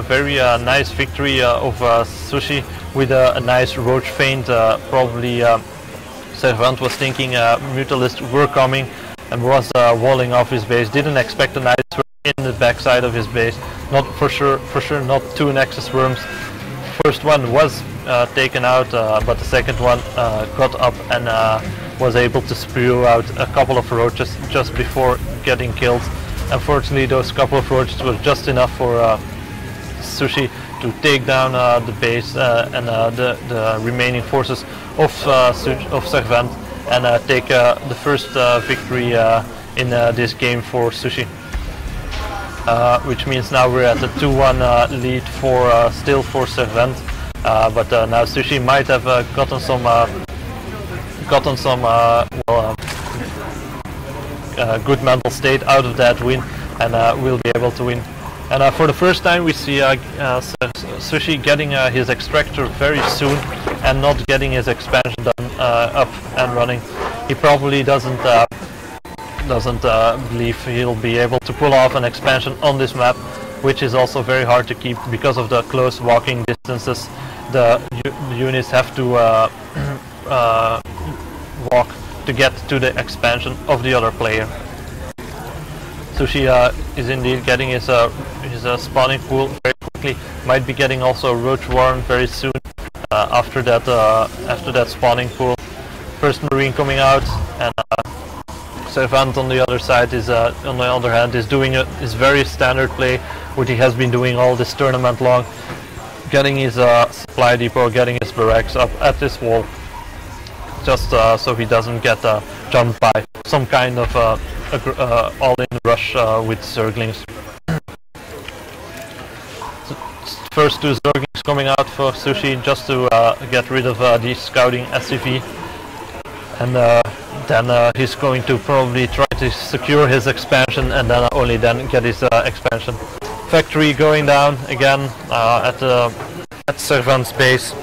very nice victory of Sushi with a nice roach feint. Probably servaNT was thinking Mutalisks were coming and was walling off his base. Didn't expect a nice worm in the backside of his base. Not for sure not two Nexus worms. First one was taken out, but the second one got up and was able to spew out a couple of roaches just before getting killed. Unfortunately, those couple of roaches were just enough for Sushi to take down the base and the remaining forces of servaNT and take the first victory in this game for Sushi. Which means now we're at a 2-1 lead for still for servaNT, but now Sushi might have gotten some good mental state out of that win, and will be able to win. And for the first time we see Sushi getting his extractor very soon and not getting his expansion done up and running. He probably doesn't believe he'll be able to pull off an expansion on this map, which is also very hard to keep because of the close walking distances. The units have to walk to get to the expansion of the other player. Sushi is indeed getting his spawning pool very quickly. Might be getting also Roach Warren very soon after that spawning pool. First Marine coming out, and servaNT on the other side is on the other hand is doing his very standard play, which he has been doing all this tournament long, getting his supply depot, getting his barracks up at this wall, just so he doesn't get jumped by some kind of all-in rush with Zerglings. First two Zerglings coming out for Sushi just to get rid of the scouting SCV, and then he's going to probably try to secure his expansion and then only then get his expansion. Factory going down again at servaNT's base.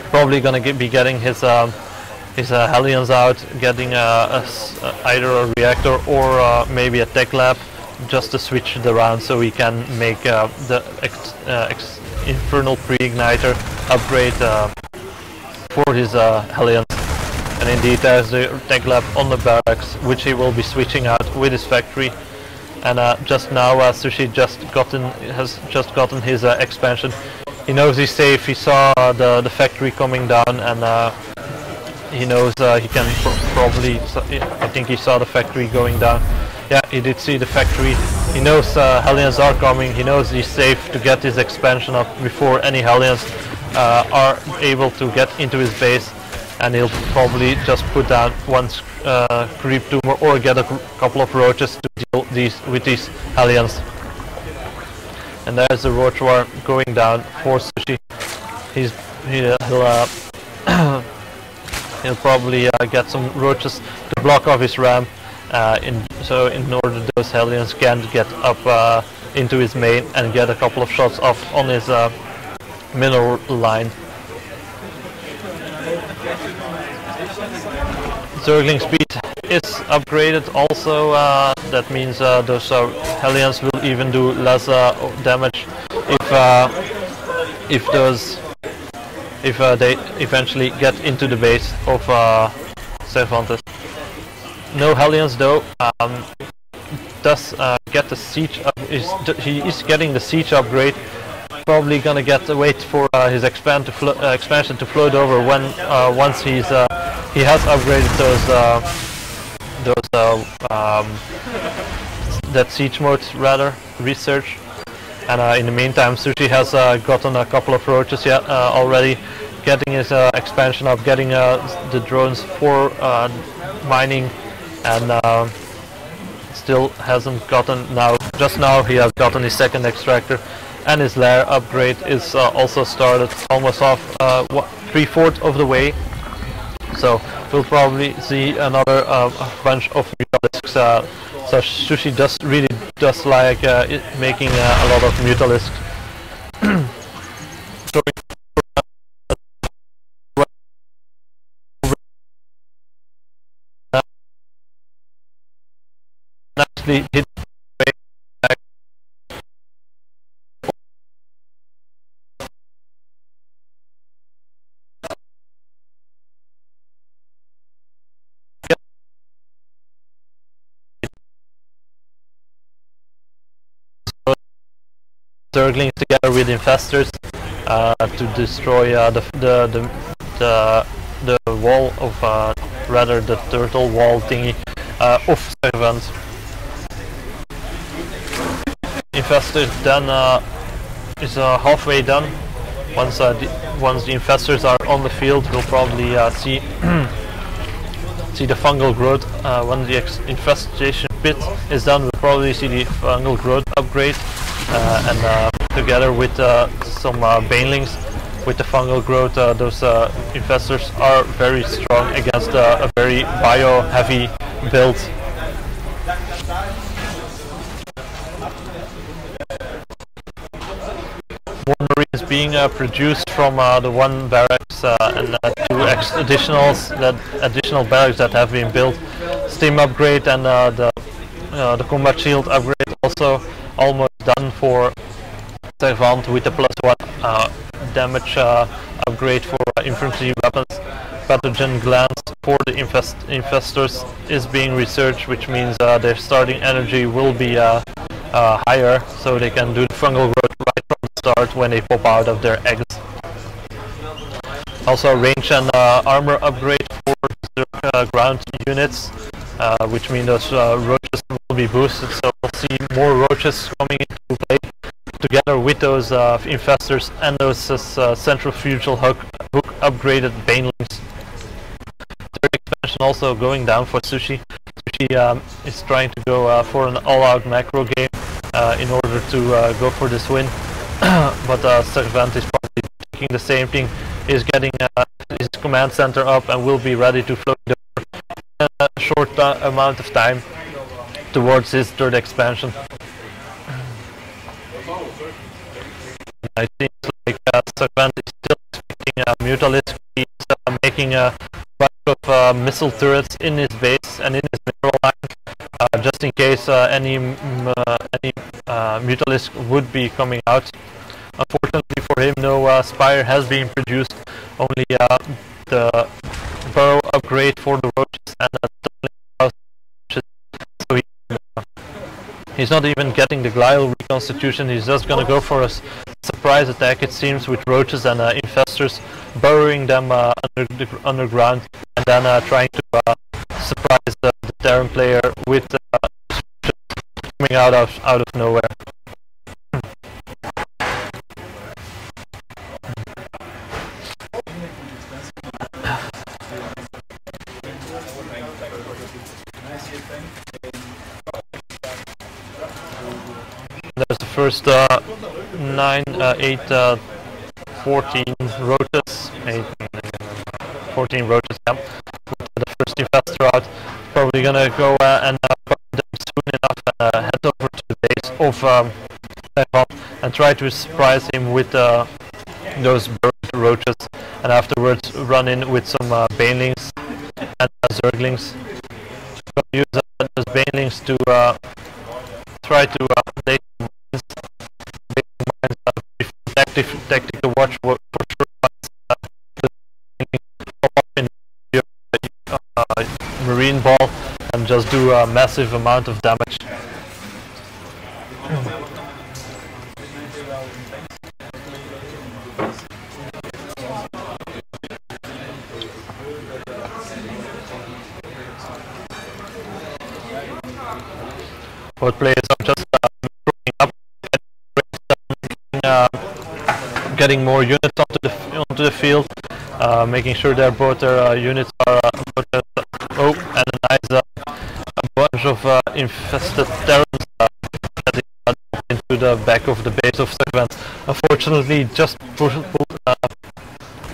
Probably gonna be getting his Hellions out, getting either a reactor or maybe a tech lab, just to switch it around so we can make the Infernal Pre-Igniter upgrade for his Hellions. And indeed there's the tech lab on the barracks, which he will be switching out with his factory. And just now Sushi has just gotten his expansion. He knows he's safe. He saw the factory coming down, and he knows he can probably, I think he saw the factory going down. Yeah, he did see the factory. He knows Hellions are coming. He knows he's safe to get his expansion up before any Hellions are able to get into his base, and he'll probably just put down one creep tumor or get a couple of roaches to deal with these Hellions. And there's the roach war going down for Sushi. He'll probably get some roaches to block off his ram, so in order those Hellions can get up into his main and get a couple of shots off on his middle line. Zergling speed is upgraded also. That means those Hellions will even do less damage if they eventually get into the base of servaNT. No Hellions though. Does get the siege up? He is getting the siege upgrade. Probably gonna wait for his expansion to float over when once he has upgraded that siege mode rather research. And in the meantime, Sushi has gotten a couple of roaches already, getting his expansion up, getting the drones for mining, and still hasn't gotten just now he has gotten his second extractor, and his lair upgrade is also started, almost off 3/4 of the way. So we'll probably see another bunch of Mutalisks. So Sushi really does like making a lot of Mutalisks. Nicely hit Zerglings together with infestors to destroy the wall of rather the turtle wall thingy of servaNT. Infestors then is halfway done. Once the infestors are on the field, we'll probably see see the fungal growth. When the infestation pit is done, we'll probably see the fungal growth upgrade, and together with some banelings with the fungal growth, those infestors are very strong against a very bio-heavy build. More marines being produced from the one barracks and two additional barracks that have been built. Steam upgrade and the combat shield upgrade also almost done for servaNT with the +1 damage upgrade for infantry weapons. Pathogen glands for the infestors is being researched, which means their starting energy will be higher, so they can do the fungal growth right from the start when they pop out of their eggs. Also range and armor upgrade for the ground units, which means those roaches will be boosted, so we'll see more roaches coming into play together with those infestors and those centrifugal hook upgraded banelings. Third expansion also going down for Sushi. Sushi is trying to go for an all-out macro game in order to go for this win, but servaNT is probably taking the same thing, is getting his command center up and will be ready to float in a short amount of time towards his third expansion. It seems like servaNT is still expecting Mutalisk. He's making a bunch of missile turrets in his base and in his mineral line, just in case any Mutalisk would be coming out. Unfortunately for him, no Spire has been produced, only the burrow upgrade for the roaches and so he's not even getting the glial reconstitution. He's just gonna go for a surprise attack, it seems, with roaches and infestors, burrowing them underground, and then trying to surprise the Terran player with coming out of nowhere. There's the first 14 roaches, 14 roaches, yeah. The first infestor out, probably gonna go and burn them soon enough and head over to the base of servaNT and try to surprise him with those burned roaches, and afterwards run in with some banelings and zerglings. Use those banelings to try to take mines. Tactic to watch for sure. Pop up in your marine ball and just do a massive amount of damage. Both players are just getting more units onto the field, making sure that both their units are and a nice a bunch of infested Terrans getting into the back of the base of servaNT. Unfortunately, just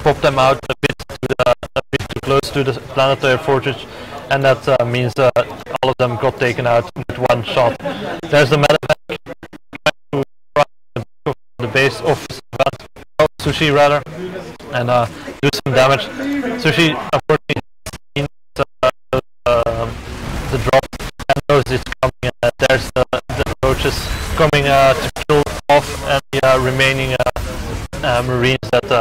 pop them out a bit too close to the planetary fortress, and that means all of them got taken out with one shot. There's the medevac trying to run the base of servaNT, Sushi rather, and do some damage. Sushi unfortunately seen the drop and knows it's coming, and there's the roaches coming to kill off the remaining marines that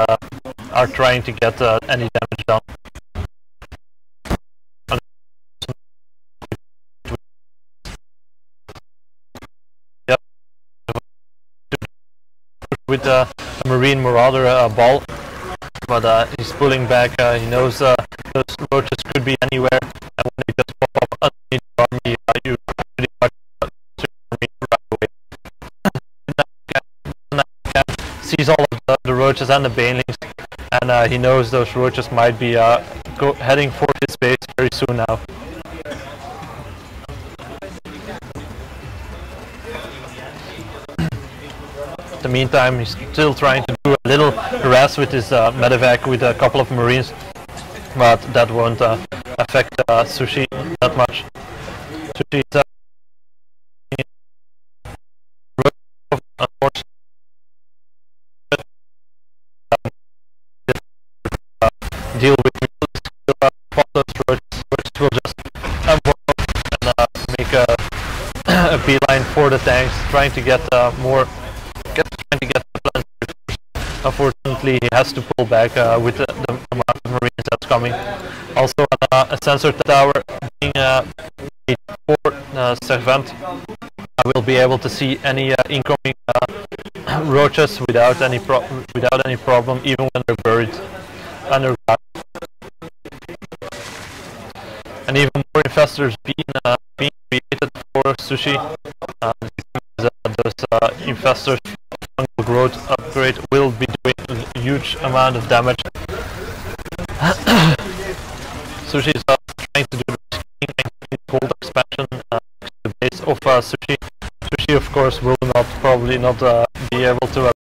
are trying to get any damage done. with a Marine Marauder ball, but he's pulling back. He knows those roaches could be anywhere, and when they just pop up underneath the army, you pretty much right away. Sees all of the roaches and the banelings, and he knows those roaches might be heading for his base very soon now. In the meantime, he's still trying to do a little harass with his medevac with a couple of Marines, but that won't affect Sushi that much. Sushi is unfortunately deal with those roaches, which will just make a beeline for the tanks, trying to get trying to get the plans. Unfortunately, he has to pull back with the amount of Marines that's coming. Also, a sensor tower being made for servaNT will be able to see any incoming roaches without any problem, even when they're buried underground. And even more infestors being created for Sushi. Those infestors fungal growth upgrade will be doing a huge amount of damage. Sushi is trying to do the king and cold expansion to the base of Sushi. Sushi, of course, will probably not be able to